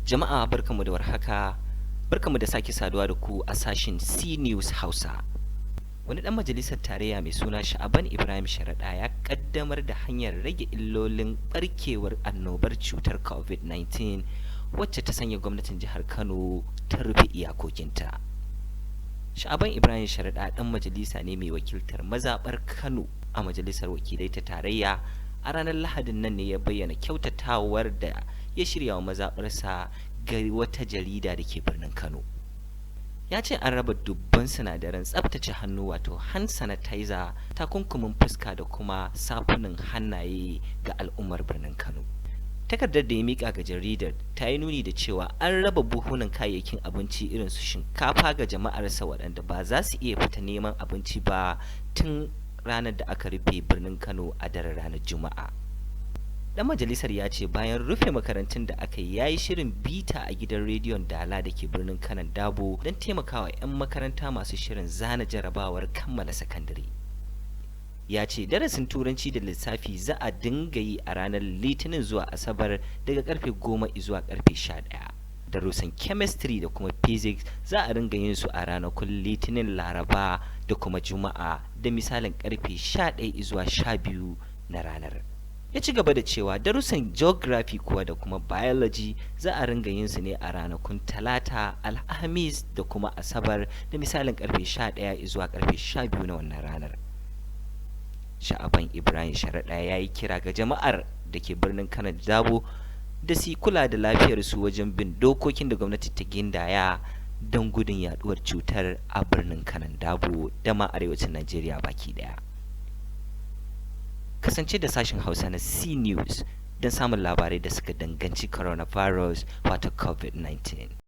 Jama'a barkamu da warhaka, barkamu da sake saduwa da ku a sashin cNews Hausa. Wani ɗan majalisar tarayya mai suna Sha'aban Ibrahim Sharaɗa ya ƙaddamar da hanyar rage illolin ɓarkewar annobar cutar COVID-19 wacce ta sanya gwamnatin jihar Kano ta rufe iyakokinta. Sha'aban Ibrahim Sharaɗa ɗan majalisa ne mai wakiltar mazaɓar Kano a Majalisar Wakilai ta Tarayya. A ranar Lahadin nan ne ya bayyana kyautatawar da ya shirya wa mazaɓarsa ga wata jarida da ke birnin Kano. Ya ce an raba dubban sinadaran tsaftace hannu wato hand sanitizer, takunkumin fuska da kuma safunan hannaye ga al'ummar birnin Kano. Takardar da ya mika ga jaridar ta yi nuni da cewa an raba buhunan kayayyakin abinci irin su shinkafa ga jama'arsa waɗanda ba za su iya fita neman abinci ba tun ranar da aka rufe birnin Kano a daren ranar Juma'a. Dan majalisar ya ce bayan rufe makarantun da aka yi yayi shirin bita a gidan rediyon Dala da ke birnin Kanan Dabo don taimakawa 'yan makaranta masu shirin zana jarabawar kammala sakandare. Ya ce darasin turanci da lissafi za a dinga yi a ranar Litinin zuwa Asabar daga karfe 10 zuwa karfe 11. Darussan chemistry da kuma physics za a ringa yin su a ranakun Litinin, Laraba da kuma Juma'a da misalin karfe 11 zuwa 12 na ranar. Ya ci gaba da cewa darussan geography kuwa da kuma biology za a ringa yin su ne a ranakun Talata, Alhamis da kuma Asabar da misalin karfe 11 zuwa karfe 12 na wannan ranar. Sha'aban Ibrahim Sharaɗa ya yi kira ga jama'ar da ke birnin Kano Dabo da su kula da lafiyarsu wajen bin dokokin da gwamnati ta gindaya don gudun yaduwar cutar a birnin Kano Dabo da ma arewacin Najeriya baki daya. Kasance da sashen Hausa na cNews don samun labarai da suka danganci coronavirus wato COVID-19.